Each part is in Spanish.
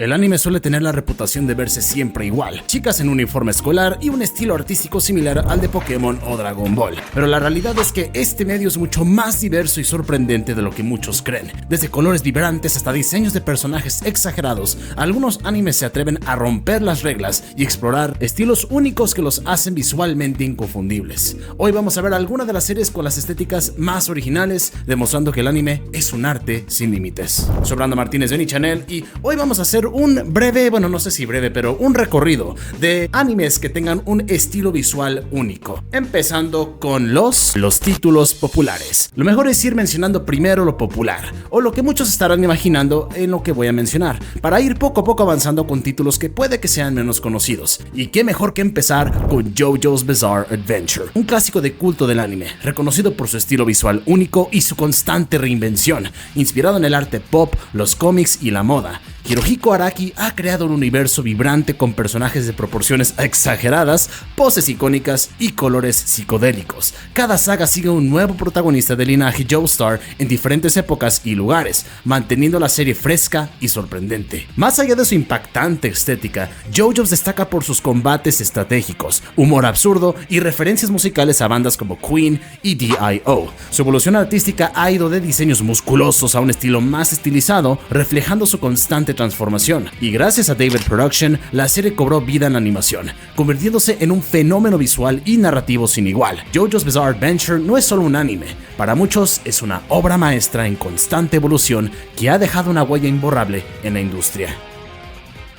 El anime suele tener la reputación de verse siempre igual, chicas en un uniforme escolar y un estilo artístico similar al de Pokémon o Dragon Ball. Pero la realidad es que este medio es mucho más diverso y sorprendente de lo que muchos creen. Desde colores vibrantes hasta diseños de personajes exagerados, algunos animes se atreven a romper las reglas y explorar estilos únicos que los hacen visualmente inconfundibles. Hoy vamos a ver algunas de las series con las estéticas más originales, demostrando que el anime es un arte sin límites. Soy Brando Martínez de Nichanel y hoy vamos a hacer un breve, bueno, no sé si breve, pero un recorrido de animes que tengan un estilo visual único, empezando con los títulos populares. Lo mejor es ir mencionando primero lo popular, o lo que muchos estarán imaginando en lo que voy a mencionar, para ir poco a poco avanzando con títulos que puede que sean menos conocidos. Y qué mejor que empezar con JoJo's Bizarre Adventure, un clásico de culto del anime, reconocido por su estilo visual único y su constante reinvención, inspirado en el arte pop, los cómics y la moda. Hirohiko Araki ha creado un universo vibrante con personajes de proporciones exageradas, poses icónicas y colores psicodélicos. Cada saga sigue un nuevo protagonista del linaje Joestar en diferentes épocas y lugares, manteniendo la serie fresca y sorprendente. Más allá de su impactante estética, JoJo's destaca por sus combates estratégicos, humor absurdo y referencias musicales a bandas como Queen y D.I.O. Su evolución artística ha ido de diseños musculosos a un estilo más estilizado, reflejando su constante transformación, y gracias a David Production, la serie cobró vida en la animación, convirtiéndose en un fenómeno visual y narrativo sin igual. JoJo's Bizarre Adventure no es solo un anime, para muchos es una obra maestra en constante evolución que ha dejado una huella imborrable en la industria.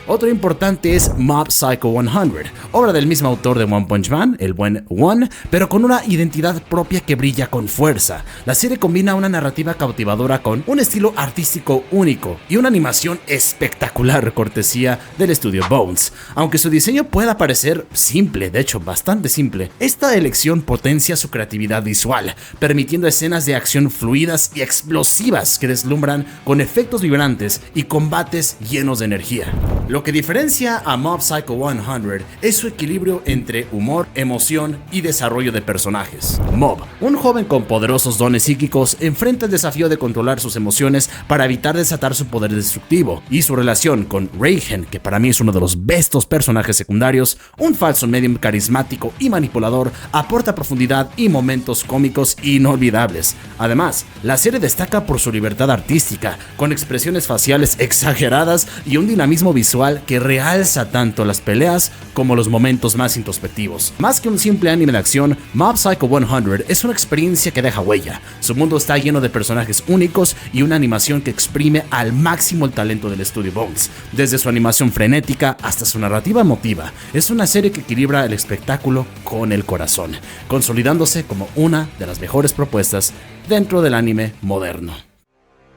Otro importante es Mob Psycho 100, obra del mismo autor de One Punch Man, el buen One, pero con una identidad propia que brilla con fuerza. La serie combina una narrativa cautivadora con un estilo artístico único y una animación espectacular cortesía del estudio Bones. Aunque su diseño pueda parecer simple, de hecho bastante simple, esta elección potencia su creatividad visual, permitiendo escenas de acción fluidas y explosivas que deslumbran con efectos vibrantes y combates llenos de energía. Lo que diferencia a Mob Psycho 100 es su equilibrio entre humor, emoción y desarrollo de personajes. Mob, un joven con poderosos dones psíquicos, enfrenta el desafío de controlar sus emociones para evitar desatar su poder destructivo, y su relación con Reigen, que para mí es uno de los bestos personajes secundarios, un falso medium carismático y manipulador, aporta profundidad y momentos cómicos inolvidables. Además, la serie destaca por su libertad artística, con expresiones faciales exageradas y un dinamismo visual que realza tanto las peleas como los momentos más introspectivos. Más que un simple anime de acción, Mob Psycho 100 es una experiencia que deja huella. Su mundo está lleno de personajes únicos y una animación que exprime al máximo el talento del estudio Bones. Desde su animación frenética hasta su narrativa emotiva, es una serie que equilibra el espectáculo con el corazón, consolidándose como una de las mejores propuestas dentro del anime moderno.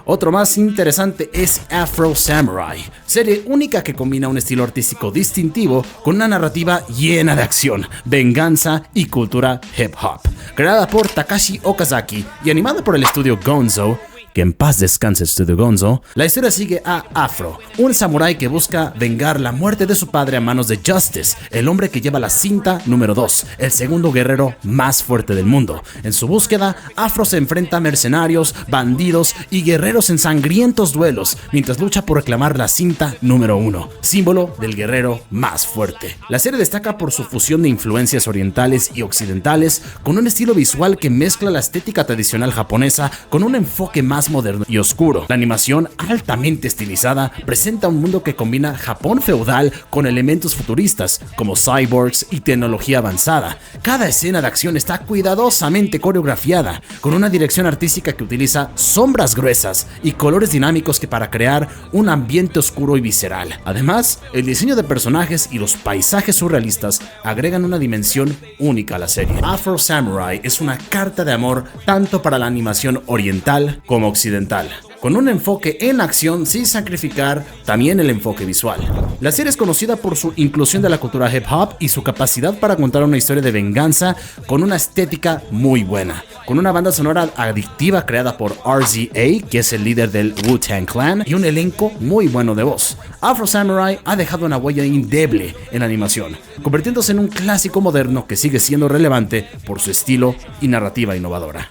Otro más interesante es Afro Samurai, serie única que combina un estilo artístico distintivo con una narrativa llena de acción, venganza y cultura hip hop. Creada por Takashi Okazaki y animada por el estudio Gonzo, que en paz descanse Studio Gonzo, la historia sigue a Afro, un samurái que busca vengar la muerte de su padre a manos de Justice, el hombre que lleva la cinta número 2, el segundo guerrero más fuerte del mundo. En su búsqueda, Afro se enfrenta a mercenarios, bandidos y guerreros en sangrientos duelos, mientras lucha por reclamar la cinta número 1, símbolo del guerrero más fuerte. La serie destaca por su fusión de influencias orientales y occidentales, con un estilo visual que mezcla la estética tradicional japonesa con un enfoque más moderno y oscuro. La animación, altamente estilizada, presenta un mundo que combina Japón feudal con elementos futuristas como cyborgs y tecnología avanzada. Cada escena de acción está cuidadosamente coreografiada, con una dirección artística que utiliza sombras gruesas y colores dinámicos para crear un ambiente oscuro y visceral. Además, el diseño de personajes y los paisajes surrealistas agregan una dimensión única a la serie. Afro Samurai es una carta de amor tanto para la animación oriental como occidental, con un enfoque en acción sin sacrificar también el enfoque visual. La serie es conocida por su inclusión de la cultura hip hop y su capacidad para contar una historia de venganza con una estética muy buena, con una banda sonora adictiva creada por RZA, que es el líder del Wu-Tang Clan, y un elenco muy bueno de voz. Afro Samurai ha dejado una huella indeleble en la animación, convirtiéndose en un clásico moderno que sigue siendo relevante por su estilo y narrativa innovadora.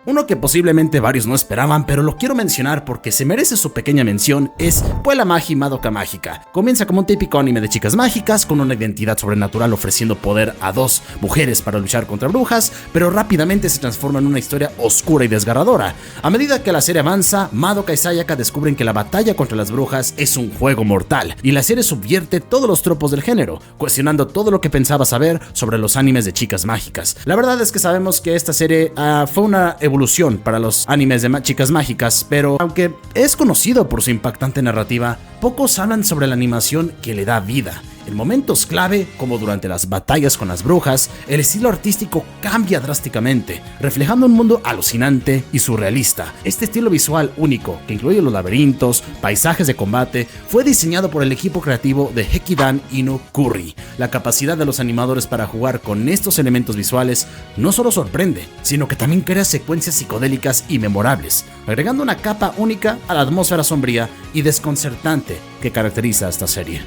Uno que posiblemente varios no esperaban, pero lo quiero mencionar porque se merece su pequeña mención, es Puella Magi Madoka Mágica. Comienza como un típico anime de chicas mágicas, con una identidad sobrenatural ofreciendo poder a dos mujeres para luchar contra brujas, pero rápidamente se transforma en una historia oscura y desgarradora. A medida que la serie avanza, Madoka y Sayaka descubren que la batalla contra las brujas es un juego mortal, y la serie subvierte todos los tropos del género, cuestionando todo lo que pensaba saber sobre los animes de chicas mágicas. La verdad es que sabemos que esta serie fue una evolución para los animes de chicas mágicas, pero aunque es conocido por su impactante narrativa, pocos hablan sobre la animación que le da vida. En momentos clave, como durante las batallas con las brujas, el estilo artístico cambia drásticamente, reflejando un mundo alucinante y surrealista. Este estilo visual único, que incluye los laberintos, paisajes de combate, fue diseñado por el equipo creativo de Hekidan Ino Curry. La capacidad de los animadores para jugar con estos elementos visuales no solo sorprende, sino que también crea secuencias psicodélicas y memorables, agregando una capa única a la atmósfera sombría y desconcertante que caracteriza a esta serie.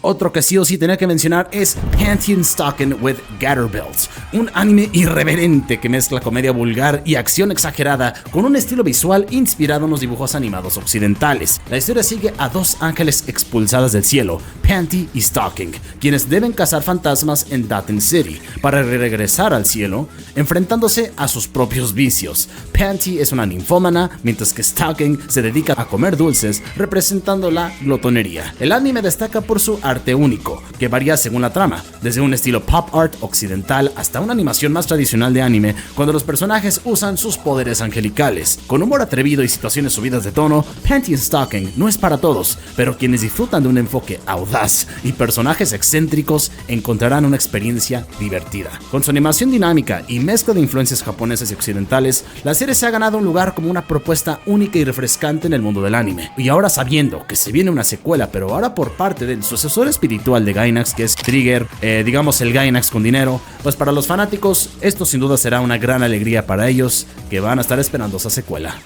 Otro que sí o sí tenía que mencionar es Pantheon Stalking with Gatterbelt, un anime irreverente que mezcla comedia vulgar y acción exagerada con un estilo visual inspirado en los dibujos animados occidentales. La historia sigue a dos ángeles expulsadas del cielo, Panty y Stalking, quienes deben cazar fantasmas en Daten City para regresar al cielo, enfrentándose a sus propios vicios. Panty es una ninfómana, mientras que Stalking se dedica a comer dulces, representando la glotonería. El anime destaca por su arte único, que varía según la trama, desde un estilo pop art occidental hasta una animación más tradicional de anime, cuando los personajes usan sus poderes angelicales. Con humor atrevido y situaciones subidas de tono, Panty Stalking no es para todos, pero quienes disfrutan de un enfoque audaz y personajes excéntricos encontrarán una experiencia divertida. Con su animación dinámica y mezcla de influencias japonesas y occidentales, la serie se ha ganado un lugar como una propuesta única y refrescante en el mundo del anime. Y ahora, sabiendo que se viene una secuela, pero ahora por parte del sucesor espiritual de Gainax, que es Trigger, digamos el Gainax con dinero, pues para los fanáticos esto sin duda será una gran alegría para ellos, que van a estar esperando esa secuela.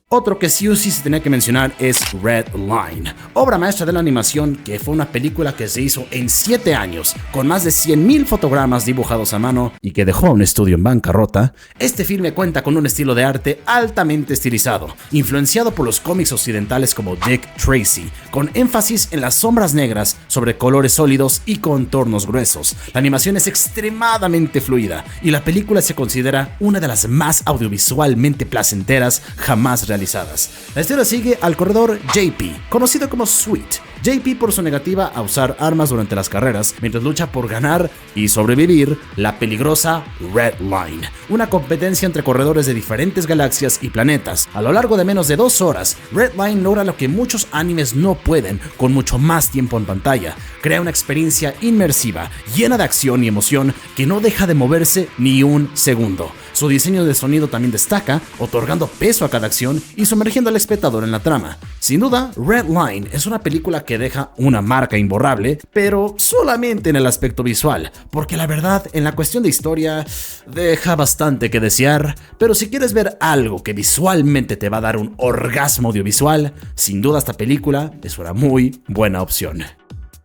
Otro que sí o sí se tenía que mencionar es Red Line, obra maestra de la animación, que fue una película que se hizo en 7 años, con más de 100,000 fotogramas dibujados a mano y que dejó a un estudio en bancarrota. Este filme cuenta con un estilo de arte altamente estilizado, influenciado por los cómics occidentales como Dick Tracy, con énfasis en las sombras negras sobre colores sólidos y contornos gruesos. La animación es extremadamente fluida y la película se considera una de las más audiovisualmente placenteras jamás realizadas. La historia sigue al corredor JP, conocido como Sweet. JP por su negativa a usar armas durante las carreras, mientras lucha por ganar y sobrevivir la peligrosa Red Line, una competencia entre corredores de diferentes galaxias y planetas. A lo largo de menos de 2 horas, Red Line logra lo que muchos animes no pueden, con mucho más tiempo en pantalla. Crea una experiencia inmersiva, llena de acción y emoción que no deja de moverse ni un segundo. Su diseño de sonido también destaca, otorgando peso a cada acción y sumergiendo al espectador en la trama. Sin duda, Red Line es una película que deja una marca imborrable, pero solamente en el aspecto visual, porque la verdad, en la cuestión de historia, deja bastante que desear. Pero si quieres ver algo que visualmente te va a dar un orgasmo audiovisual, sin duda esta película es una muy buena opción.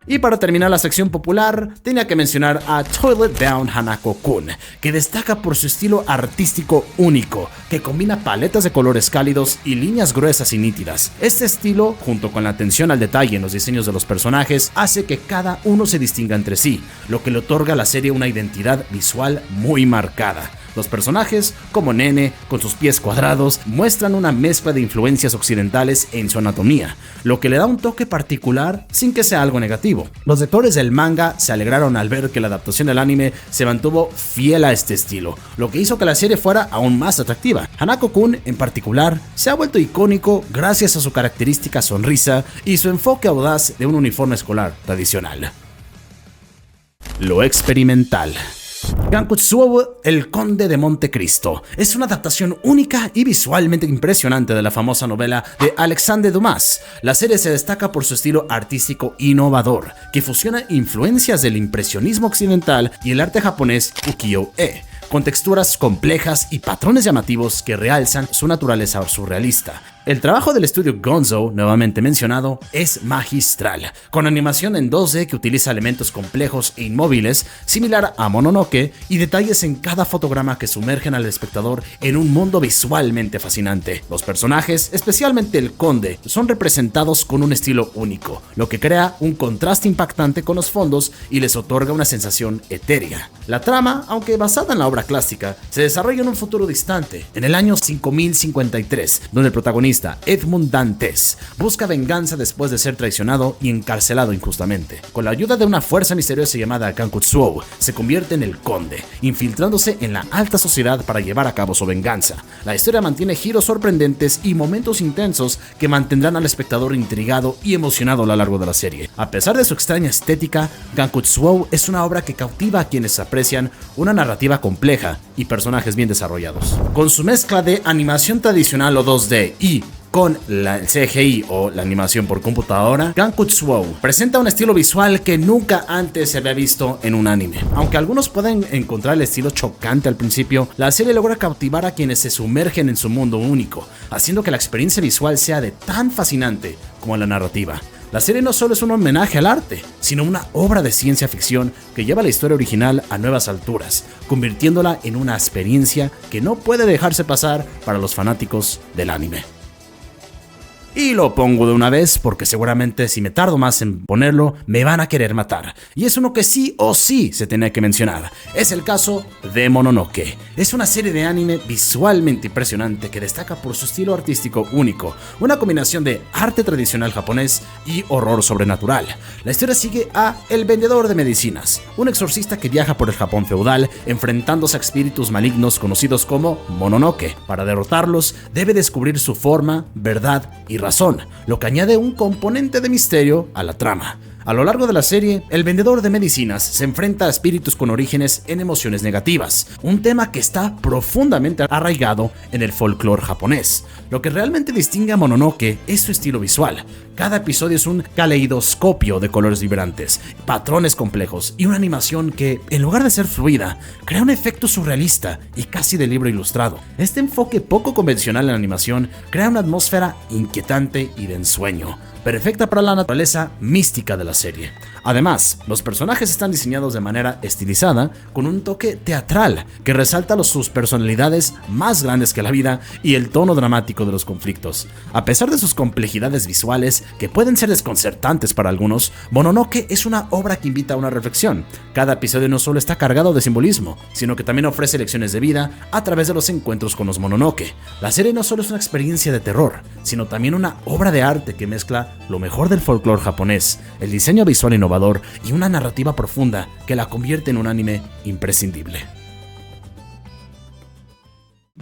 Y para terminar la sección popular, tenía que mencionar a Toilet Bound Hanako-kun, que destaca por su estilo artístico único, que combina paletas de colores cálidos y líneas gruesas y nítidas. Este estilo, junto con la atención al detalle en los diseños de los personajes, hace que cada uno se distinga entre sí, lo que le otorga a la serie una identidad visual muy marcada. Los personajes, como Nene, con sus pies cuadrados, muestran una mezcla de influencias occidentales en su anatomía, lo que le da un toque particular sin que sea algo negativo. Los lectores del manga se alegraron al ver que la adaptación del anime se mantuvo fiel a este estilo, lo que hizo que la serie fuera aún más atractiva. Hanako-kun, en particular, se ha vuelto icónico gracias a su característica sonrisa y su enfoque audaz de un uniforme escolar tradicional. Lo experimental. Gankutsuou, el Conde de Montecristo, es una adaptación única y visualmente impresionante de la famosa novela de Alexandre Dumas. La serie se destaca por su estilo artístico innovador, que fusiona influencias del impresionismo occidental y el arte japonés ukiyo-e, con texturas complejas y patrones llamativos que realzan su naturaleza surrealista. El trabajo del estudio Gonzo, nuevamente mencionado, es magistral, con animación en 2D que utiliza elementos complejos e inmóviles, similar a Mononoke, y detalles en cada fotograma que sumergen al espectador en un mundo visualmente fascinante. Los personajes, especialmente el conde, son representados con un estilo único, lo que crea un contraste impactante con los fondos y les otorga una sensación etérea. La trama, aunque basada en la obra clásica, se desarrolla en un futuro distante, en el año 5053, donde el protagonista Edmund Dantes busca venganza después de ser traicionado y encarcelado injustamente. Con la ayuda de una fuerza misteriosa llamada Gankutsuou, se convierte en el conde, infiltrándose en la alta sociedad para llevar a cabo su venganza. La historia mantiene giros sorprendentes y momentos intensos que mantendrán al espectador intrigado y emocionado a lo largo de la serie. A pesar de su extraña estética, Gankutsuou es una obra que cautiva a quienes aprecian una narrativa compleja y personajes bien desarrollados. Con su mezcla de animación tradicional o 2D y con el CGI o la animación por computadora, Gankutsuou presenta un estilo visual que nunca antes se había visto en un anime. Aunque algunos pueden encontrar el estilo chocante al principio, la serie logra cautivar a quienes se sumergen en su mundo único, haciendo que la experiencia visual sea de tan fascinante como la narrativa. La serie no solo es un homenaje al arte, sino una obra de ciencia ficción que lleva la historia original a nuevas alturas, convirtiéndola en una experiencia que no puede dejarse pasar para los fanáticos del anime. Y lo pongo de una vez porque seguramente si me tardo más en ponerlo me van a querer matar. Y es uno que sí o sí se tenía que mencionar. Es el caso de Mononoke. Es una serie de anime visualmente impresionante que destaca por su estilo artístico único, una combinación de arte tradicional japonés y horror sobrenatural. La historia sigue a El Vendedor de Medicinas, un exorcista que viaja por el Japón feudal enfrentándose a espíritus malignos conocidos como Mononoke. Para derrotarlos debe descubrir su forma, verdad y razón, lo que añade un componente de misterio a la trama. A lo largo de la serie, el vendedor de medicinas se enfrenta a espíritus con orígenes en emociones negativas, un tema que está profundamente arraigado en el folclore japonés. Lo que realmente distingue a Mononoke es su estilo visual. Cada episodio es un caleidoscopio de colores vibrantes, patrones complejos y una animación que, en lugar de ser fluida, crea un efecto surrealista y casi de libro ilustrado. Este enfoque poco convencional en la animación crea una atmósfera inquietante y de ensueño, perfecta para la naturaleza mística de la serie. Además, los personajes están diseñados de manera estilizada, con un toque teatral que resalta sus personalidades más grandes que la vida y el tono dramático de los conflictos. A pesar de sus complejidades visuales, que pueden ser desconcertantes para algunos, Mononoke es una obra que invita a una reflexión. Cada episodio no solo está cargado de simbolismo, sino que también ofrece lecciones de vida a través de los encuentros con los Mononoke. La serie no solo es una experiencia de terror, sino también una obra de arte que mezcla lo mejor del folclore japonés, el diseño visual innovador y una narrativa profunda que la convierte en un anime imprescindible.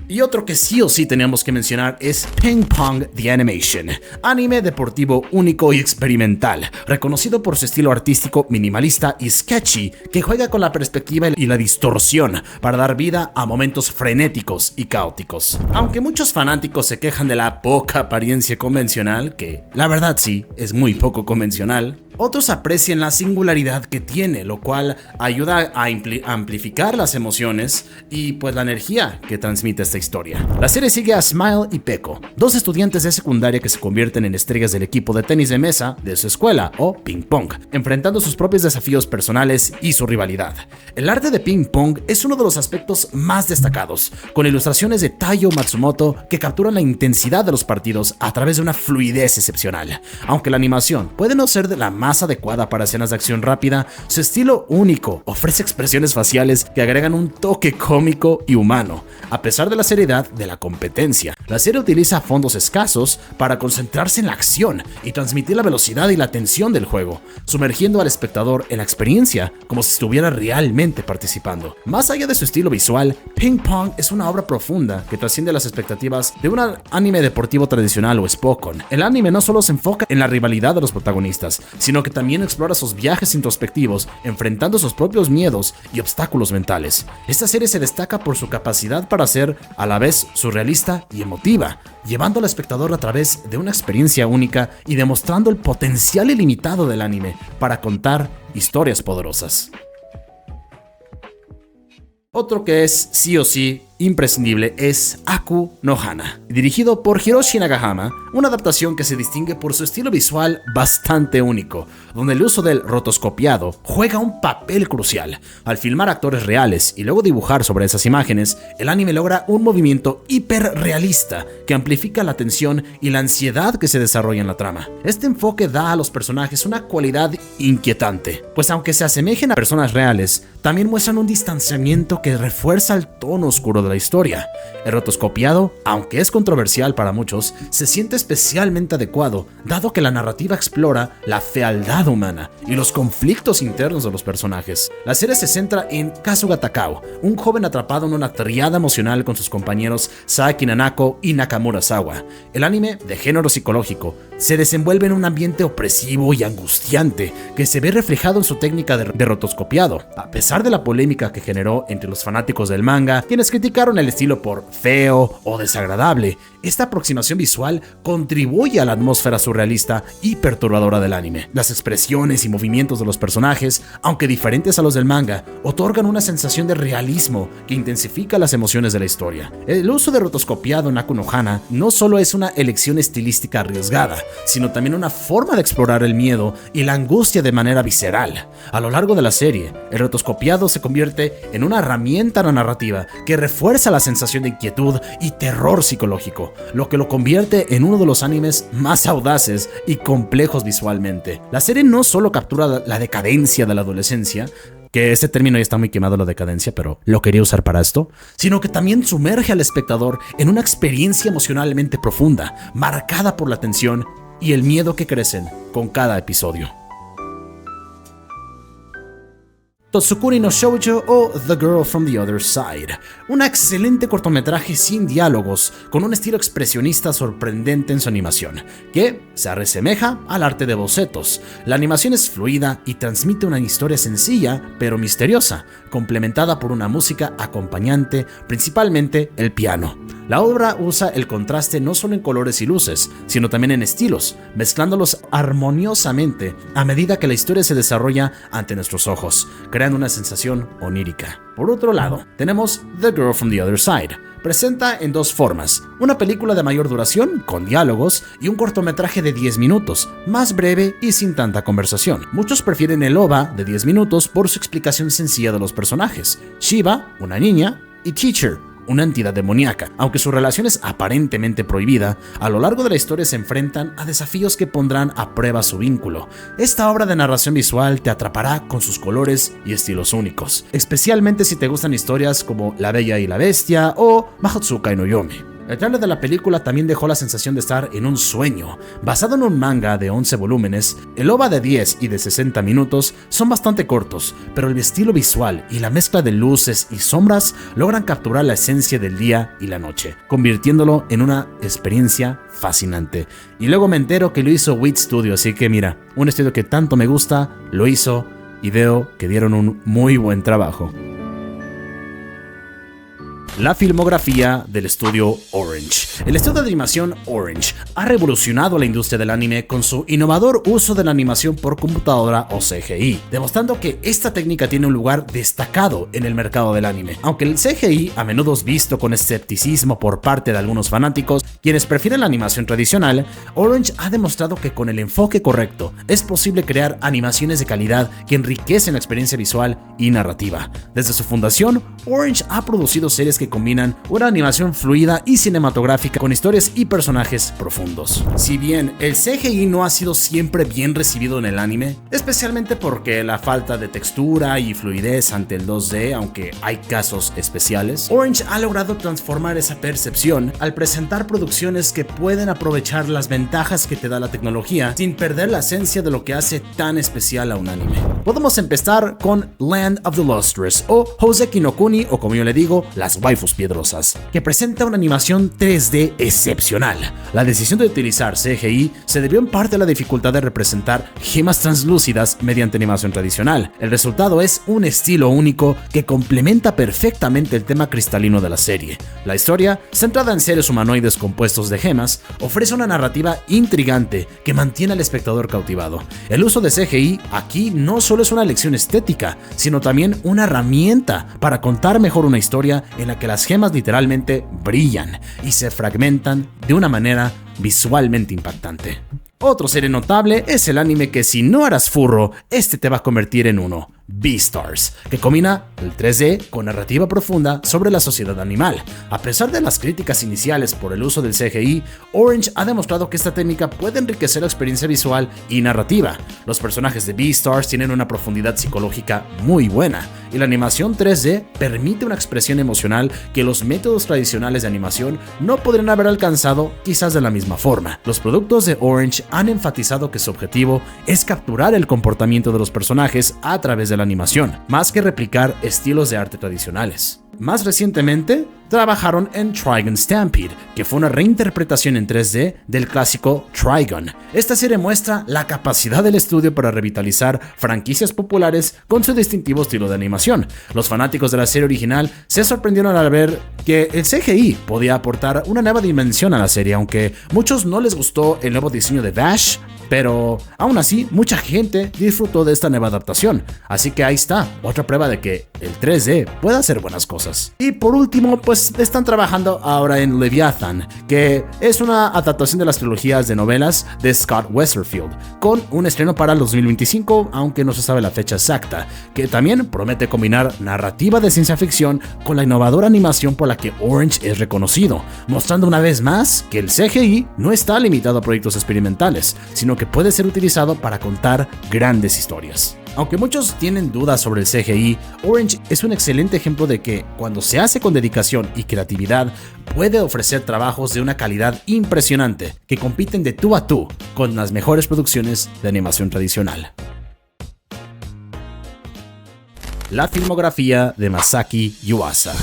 Y otro que sí o sí teníamos que mencionar es Ping Pong The Animation, anime deportivo único y experimental, reconocido por su estilo artístico minimalista y sketchy, que juega con la perspectiva y la distorsión para dar vida a momentos frenéticos y caóticos. Aunque muchos fanáticos se quejan de la poca apariencia convencional, que la verdad sí, es muy poco convencional, otros aprecian la singularidad que tiene, lo cual ayuda a amplificar las emociones y pues la energía que transmite esta historia. La serie sigue a Smile y Peko, dos estudiantes de secundaria que se convierten en estrellas del equipo de tenis de mesa de su escuela, o ping pong, enfrentando sus propios desafíos personales y su rivalidad. El arte de ping pong es uno de los aspectos más destacados, con ilustraciones de Taiyo Matsumoto que capturan la intensidad de los partidos a través de una fluidez excepcional. Aunque la animación puede no ser de la más adecuada para escenas de acción rápida, su estilo único ofrece expresiones faciales que agregan un toque cómico y humano, a pesar de la seriedad de la competencia. La serie utiliza fondos escasos para concentrarse en la acción y transmitir la velocidad y la tensión del juego, sumergiendo al espectador en la experiencia como si estuviera realmente participando. Más allá de su estilo visual, Ping Pong es una obra profunda que trasciende las expectativas de un anime deportivo tradicional o Spokon. El anime no solo se enfoca en la rivalidad de los protagonistas, sino que también explora sus viajes introspectivos, enfrentando sus propios miedos y obstáculos mentales. Esta serie se destaca por su capacidad para ser a la vez surrealista y emotiva, llevando al espectador a través de una experiencia única y demostrando el potencial ilimitado del anime para contar historias poderosas. Otro que es sí o sí imprescindible es Aku no Hana, dirigido por Hiroshi Nagahama, una adaptación que se distingue por su estilo visual bastante único, donde el uso del rotoscopiado juega un papel crucial. Al filmar actores reales y luego dibujar sobre esas imágenes, el anime logra un movimiento hiperrealista que amplifica la tensión y la ansiedad que se desarrolla en la trama. Este enfoque da a los personajes una cualidad inquietante, pues aunque se asemejen a personas reales, también muestran un distanciamiento que refuerza el tono oscuro de la historia. El rotoscopiado, aunque es controversial para muchos, se siente especialmente adecuado, dado que la narrativa explora la fealdad humana y los conflictos internos de los personajes. La serie se centra en Kasuga Takao, un joven atrapado en una triada emocional con sus compañeros Saki Nanako y Nakamura Sawa. El anime, de género psicológico, se desenvuelve en un ambiente opresivo y angustiante que se ve reflejado en su técnica de rotoscopiado. A pesar de la polémica que generó entre los fanáticos del manga, quienes criticaron el estilo por feo o desagradable, esta aproximación visual contribuye a la atmósfera surrealista y perturbadora del anime. Las expresiones y movimientos de los personajes, aunque diferentes a los del manga, otorgan una sensación de realismo que intensifica las emociones de la historia. El uso de rotoscopiado en Aku no Hana no solo es una elección estilística arriesgada, sino también una forma de explorar el miedo y la angustia de manera visceral. A lo largo de la serie, el rotoscopiado se convierte en una herramienta narrativa que refuerza la sensación de inquietud y terror psicológico, lo que lo convierte en uno de los animes más audaces y complejos visualmente. La serie no solo captura la decadencia de la adolescencia, que este término ya está muy quemado, la decadencia, pero lo quería usar para esto, sino que también sumerge al espectador en una experiencia emocionalmente profunda, marcada por la tensión y el miedo que crecen con cada episodio. Totsukuri no Shoujo o The Girl from the Other Side, un excelente cortometraje sin diálogos, con un estilo expresionista sorprendente en su animación, que se asemeja al arte de bocetos. La animación es fluida y transmite una historia sencilla pero misteriosa, complementada por una música acompañante, principalmente el piano. La obra usa el contraste no solo en colores y luces, sino también en estilos, mezclándolos armoniosamente a medida que la historia se desarrolla ante nuestros ojos, creando una sensación onírica. Por otro lado, tenemos The Girl from the Other Side. Presenta en dos formas: una película de mayor duración, con diálogos, y un cortometraje de 10 minutos, más breve y sin tanta conversación. Muchos prefieren el OVA de 10 minutos por su explicación sencilla de los personajes: Shiva, una niña, y Teacher, una entidad demoníaca. Aunque su relación es aparentemente prohibida, a lo largo de la historia se enfrentan a desafíos que pondrán a prueba su vínculo. Esta obra de narración visual te atrapará con sus colores y estilos únicos, especialmente si te gustan historias como La Bella y la Bestia o Mahotsukai no Yome. El trailer de la película también dejó la sensación de estar en un sueño. Basado en un manga de 11 volúmenes, el OVA de 10 y de 60 minutos son bastante cortos, pero el estilo visual y la mezcla de luces y sombras logran capturar la esencia del día y la noche, convirtiéndolo en una experiencia fascinante. Y luego me entero que lo hizo Wit Studio, así que mira, un estudio que tanto me gusta, lo hizo y veo que dieron un muy buen trabajo. La filmografía del estudio Orange. El estudio de animación Orange ha revolucionado la industria del anime con su innovador uso de la animación por computadora o CGI, demostrando que esta técnica tiene un lugar destacado en el mercado del anime. Aunque el CGI a menudo es visto con escepticismo por parte de algunos fanáticos, quienes prefieren la animación tradicional, Orange ha demostrado que con el enfoque correcto es posible crear animaciones de calidad que enriquecen la experiencia visual y narrativa. Desde su fundación, Orange ha producido series que combinan una animación fluida y cinematográfica con historias y personajes profundos. Si bien el CGI no ha sido siempre bien recibido en el anime, especialmente porque la falta de textura y fluidez ante el 2D, aunque hay casos especiales, Orange ha logrado transformar esa percepción al presentar producciones que pueden aprovechar las ventajas que te da la tecnología sin perder la esencia de lo que hace tan especial a un anime. Podemos empezar con Land of the Lustrous o Hoseki no Kuni, o como yo le digo, las waifus piedrosas, que presenta una animación 3D excepcional. La decisión de utilizar CGI se debió en parte a la dificultad de representar gemas translúcidas mediante animación tradicional. El resultado es un estilo único que complementa perfectamente el tema cristalino de la serie. La historia, centrada en seres humanoides compuestos de gemas, ofrece una narrativa intrigante que mantiene al espectador cautivado. El uso de CGI aquí no solo es una elección estética, sino también una herramienta para contar mejor una historia en la que las gemas literalmente brillan y se fragmentan de una manera visualmente impactante. Otra serie notable es el anime que si no eras furro, este te va a convertir en uno, Beastars, que combina el 3D con narrativa profunda sobre la sociedad animal. A pesar de las críticas iniciales por el uso del CGI, Orange ha demostrado que esta técnica puede enriquecer la experiencia visual y narrativa. Los personajes de Beastars tienen una profundidad psicológica muy buena, y la animación 3D permite una expresión emocional que los métodos tradicionales de animación no podrían haber alcanzado quizás de la misma forma. Los productos de Orange han enfatizado que su objetivo es capturar el comportamiento de los personajes a través de la animación, más que replicar estilos de arte tradicionales. Más recientemente, trabajaron en Trigun Stampede, que fue una reinterpretación en 3D del clásico Trigun. Esta serie muestra la capacidad del estudio para revitalizar franquicias populares con su distintivo estilo de animación. Los fanáticos de la serie original se sorprendieron al ver que el CGI podía aportar una nueva dimensión a la serie, aunque muchos no les gustó el nuevo diseño de Vash, pero aún así mucha gente disfrutó de esta nueva adaptación, así que ahí está, otra prueba de que el 3D puede hacer buenas cosas. Y por último, pues están trabajando ahora en Leviathan, que es una adaptación de las trilogías de novelas de Scott Westerfield, con un estreno para el 2025, aunque no se sabe la fecha exacta, que también promete combinar narrativa de ciencia ficción con la innovadora animación por la que Orange es reconocido, mostrando una vez más que el CGI no está limitado a proyectos experimentales, sino que puede ser utilizado para contar grandes historias. Aunque muchos tienen dudas sobre el CGI, Orange es un excelente ejemplo de que, cuando se hace con dedicación y creatividad, puede ofrecer trabajos de una calidad impresionante que compiten de tú a tú con las mejores producciones de animación tradicional. La filmografía de Masaaki Yuasa.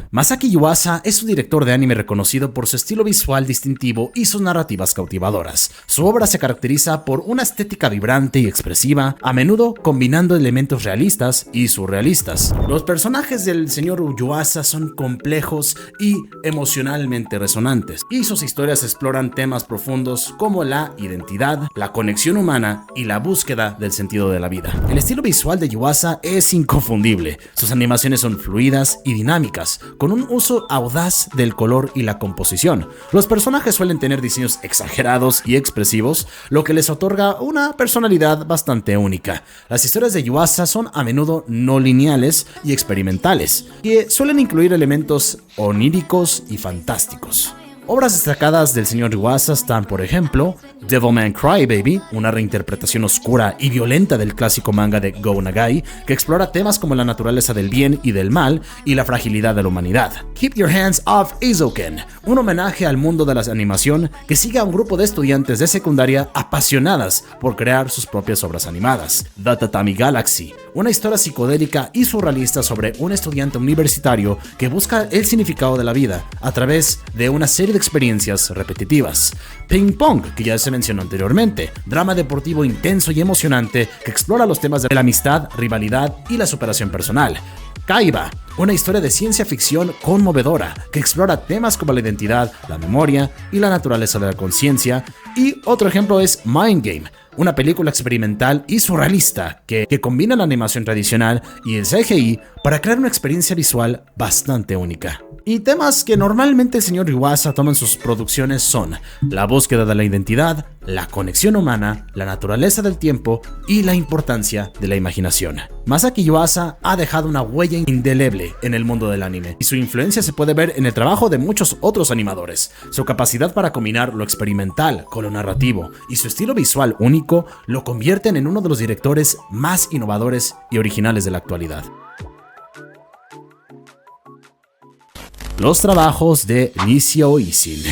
Masaaki Yuasa es un director de anime reconocido por su estilo visual distintivo y sus narrativas cautivadoras. Su obra se caracteriza por una estética vibrante y expresiva, a menudo combinando elementos realistas y surrealistas. Los personajes del señor Yuasa son complejos y emocionalmente resonantes, y sus historias exploran temas profundos como la identidad, la conexión humana y la búsqueda del sentido de la vida. El estilo visual de Yuasa es inconfundible. Sus animaciones son fluidas y dinámicas, con un uso audaz del color y la composición. Los personajes suelen tener diseños exagerados y expresivos, lo que les otorga una personalidad bastante única. Las historias de Yuasa son a menudo no lineales y experimentales, que suelen incluir elementos oníricos y fantásticos. Obras destacadas del señor Yuasa están, por ejemplo, Devilman Crybaby, una reinterpretación oscura y violenta del clásico manga de Go Nagai, que explora temas como la naturaleza del bien y del mal y la fragilidad de la humanidad. Keep Your Hands Off Eizouken, un homenaje al mundo de la animación que sigue a un grupo de estudiantes de secundaria apasionadas por crear sus propias obras animadas. The Tatami Galaxy, una historia psicodélica y surrealista sobre un estudiante universitario que busca el significado de la vida a través de una serie de experiencias repetitivas. Ping Pong, que ya se mencionó anteriormente, drama deportivo intenso y emocionante que explora los temas de la amistad, rivalidad y la superación personal. Kaiba, una historia de ciencia ficción conmovedora que explora temas como la identidad, la memoria y la naturaleza de la conciencia. Y otro ejemplo es Mind Game, una película experimental y surrealista que combina la animación tradicional y el CGI para crear una experiencia visual bastante única. Y temas que normalmente el señor Yuasa toma en sus producciones son la búsqueda de la identidad, la conexión humana, la naturaleza del tiempo y la importancia de la imaginación. Masaaki Yuasa ha dejado una huella indeleble en el mundo del anime, y su influencia se puede ver en el trabajo de muchos otros animadores. Su capacidad para combinar lo experimental con lo narrativo y su estilo visual único lo convierten en uno de los directores más innovadores y originales de la actualidad. Los trabajos de Nishio Isin.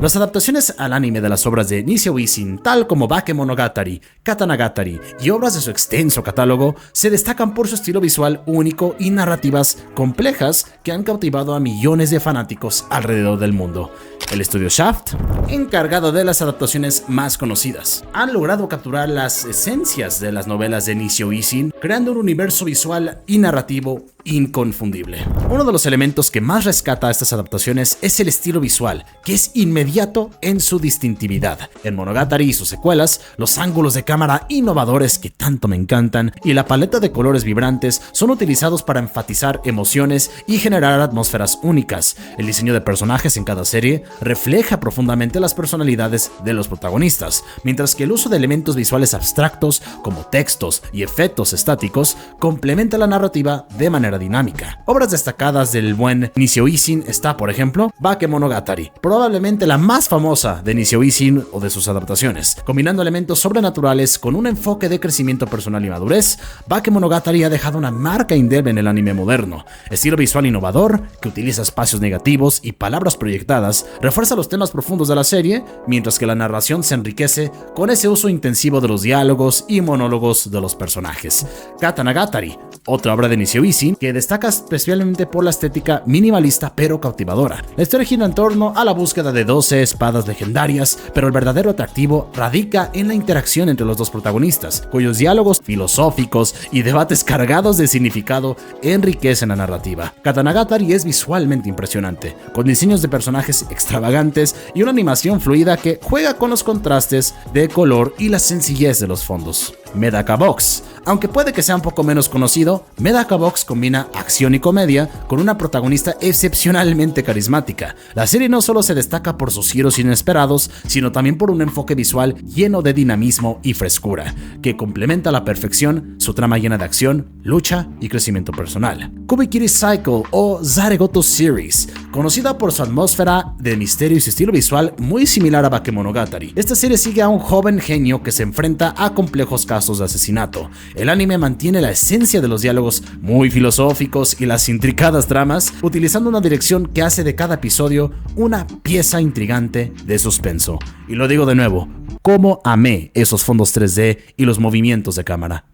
Las adaptaciones al anime de las obras de Nishio Isin, tal como Bakemonogatari, Katanagatari y obras de su extenso catálogo, se destacan por su estilo visual único y narrativas complejas que han cautivado a millones de fanáticos alrededor del mundo. El estudio Shaft, encargado de las adaptaciones más conocidas, han logrado capturar las esencias de las novelas de Nishio Isin, creando un universo visual y narrativo inconfundible. Uno de los elementos que más rescata esta estas adaptaciones es el estilo visual, que es inmediato en su distintividad. En Monogatari y sus secuelas, los ángulos de cámara innovadores que tanto me encantan y la paleta de colores vibrantes son utilizados para enfatizar emociones y generar atmósferas únicas. El diseño de personajes en cada serie refleja profundamente las personalidades de los protagonistas, mientras que el uso de elementos visuales abstractos como textos y efectos estáticos complementa la narrativa de manera dinámica. Obras destacadas del buen Nishio Ishin está, por ejemplo, Bakemonogatari, probablemente la más famosa de Nishio Ishin o de sus adaptaciones. Combinando elementos sobrenaturales con un enfoque de crecimiento personal y madurez, Bakemonogatari ha dejado una marca indeleble en el anime moderno. Estilo visual innovador, que utiliza espacios negativos y palabras proyectadas, refuerza los temas profundos de la serie, mientras que la narración se enriquece con ese uso intensivo de los diálogos y monólogos de los personajes. Katanagatari, otra obra de Nishio Ishin, que destaca especialmente por la estética minimalista pero cautivadora. La historia gira en torno a la búsqueda de 12 espadas legendarias, pero el verdadero atractivo radica en la interacción entre los dos protagonistas, cuyos diálogos filosóficos y debates cargados de significado enriquecen la narrativa. Katanagatari es visualmente impresionante, con diseños de personajes extravagantes y una animación fluida que juega con los contrastes de color y la sencillez de los fondos. Medaka Box. Aunque puede que sea un poco menos conocido, Medaka Box combina acción y comedia con una protagonista excepcionalmente carismática. La serie no solo se destaca por sus giros inesperados, sino también por un enfoque visual lleno de dinamismo y frescura, que complementa a la perfección su trama llena de acción, lucha y crecimiento personal. Kubikiri Cycle o Zaregoto Series, conocida por su atmósfera de misterio y su estilo visual muy similar a Bakemonogatari. Esta serie sigue a un joven genio que se enfrenta a complejos casos de asesinato. El anime mantiene la esencia de los diálogos muy filosóficos y las intricadas tramas, utilizando una dirección que hace de cada episodio una pieza intrigante de suspenso. Y lo digo de nuevo, cómo amé esos fondos 3D y los movimientos de cámara.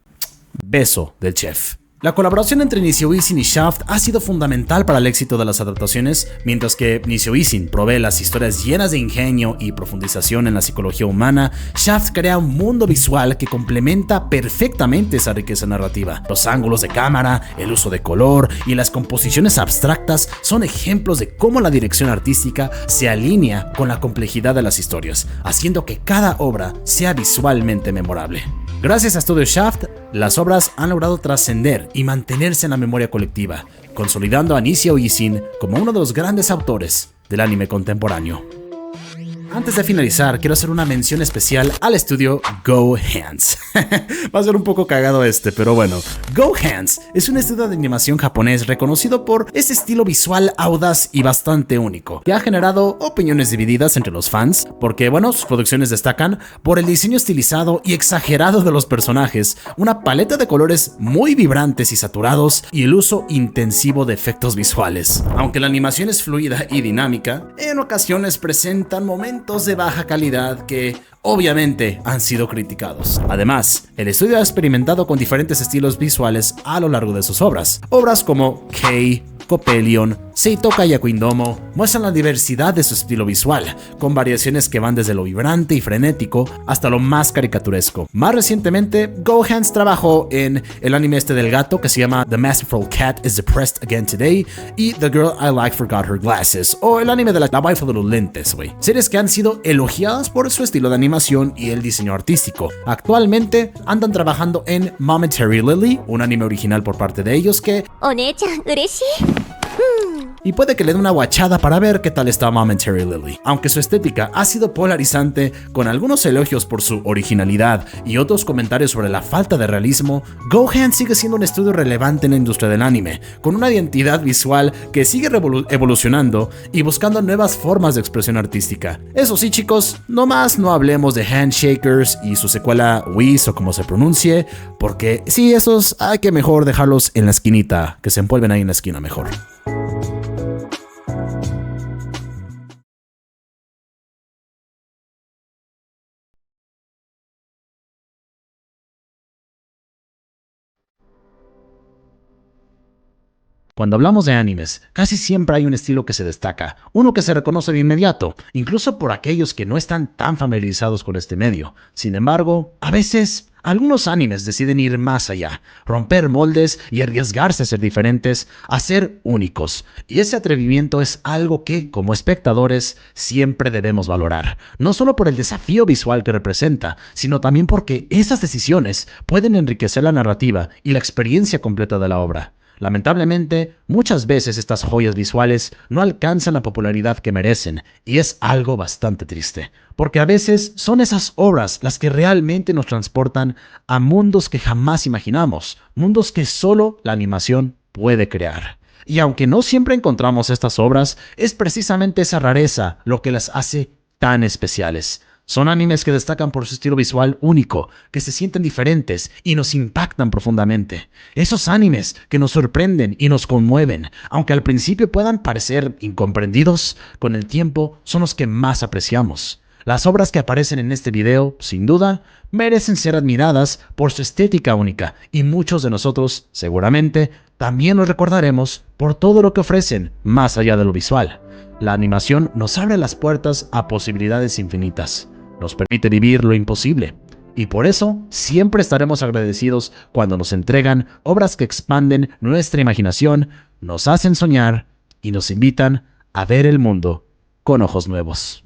Beso del chef. La colaboración entre Nishio Ishin y Shaft ha sido fundamental para el éxito de las adaptaciones, mientras que Nishio Ishin provee las historias llenas de ingenio y profundización en la psicología humana. Shaft crea un mundo visual que complementa perfectamente esa riqueza narrativa. Los ángulos de cámara, el uso de color y las composiciones abstractas son ejemplos de cómo la dirección artística se alinea con la complejidad de las historias, haciendo que cada obra sea visualmente memorable. Gracias a Studio Shaft, las obras han logrado trascender y mantenerse en la memoria colectiva, consolidando a Nishio Ishin como uno de los grandes autores del anime contemporáneo. Antes de finalizar, quiero hacer una mención especial al estudio Go Hands. Va a ser un poco cagado pero bueno. Go Hands es un estudio de animación japonés reconocido por este estilo visual audaz y bastante único, que ha generado opiniones divididas entre los fans, porque sus producciones destacan por el diseño estilizado y exagerado de los personajes, una paleta de colores muy vibrantes y saturados y el uso intensivo de efectos visuales. Aunque la animación es fluida y dinámica, en ocasiones presentan momentos de baja calidad que obviamente han sido criticados. Además, el estudio ha experimentado con diferentes estilos visuales a lo largo de sus obras. Obras como Kei, Coppelion, Seitoka Yaku Indomo muestran la diversidad de su estilo visual, con variaciones que van desde lo vibrante y frenético hasta lo más caricaturesco. Más recientemente, Go Hands trabajó en el anime del gato que se llama The Masterful Cat is Depressed Again Today y The Girl I Like Forgot Her Glasses, o el anime de la waifu de los lentes, series que han sido elogiadas por su estilo de animación y el diseño artístico. Actualmente andan trabajando en Momentary Lily, un anime original por parte de ellos que... Y puede que le dé una guachada para ver qué tal está Momentary Lily. Aunque su estética ha sido polarizante, con algunos elogios por su originalidad y otros comentarios sobre la falta de realismo, Go Hands sigue siendo un estudio relevante en la industria del anime, con una identidad visual que sigue evolucionando y buscando nuevas formas de expresión artística. Eso sí, chicos, no hablemos de Handshakers y su secuela Whis o como se pronuncie, porque sí, esos hay que mejor dejarlos en la esquinita, que se envuelven ahí en la esquina mejor. Cuando hablamos de animes, casi siempre hay un estilo que se destaca, uno que se reconoce de inmediato, incluso por aquellos que no están tan familiarizados con este medio. Sin embargo, a veces Algunos animes deciden ir más allá, romper moldes y arriesgarse a ser diferentes, a ser únicos. Y ese atrevimiento es algo que, como espectadores, siempre debemos valorar. No solo por el desafío visual que representa, sino también porque esas decisiones pueden enriquecer la narrativa y la experiencia completa de la obra. Lamentablemente, muchas veces estas joyas visuales no alcanzan la popularidad que merecen, y es algo bastante triste, porque a veces son esas obras las que realmente nos transportan a mundos que jamás imaginamos, mundos que solo la animación puede crear. Y aunque no siempre encontramos estas obras, es precisamente esa rareza lo que las hace tan especiales. Son animes que destacan por su estilo visual único, que se sienten diferentes y nos impactan profundamente. Esos animes que nos sorprenden y nos conmueven, aunque al principio puedan parecer incomprendidos, con el tiempo son los que más apreciamos. Las obras que aparecen en este video, sin duda, merecen ser admiradas por su estética única, y muchos de nosotros, seguramente, también los recordaremos por todo lo que ofrecen más allá de lo visual. La animación nos abre las puertas a posibilidades infinitas. Nos permite vivir lo imposible. Y por eso siempre estaremos agradecidos cuando nos entregan obras que expanden nuestra imaginación, nos hacen soñar y nos invitan a ver el mundo con ojos nuevos.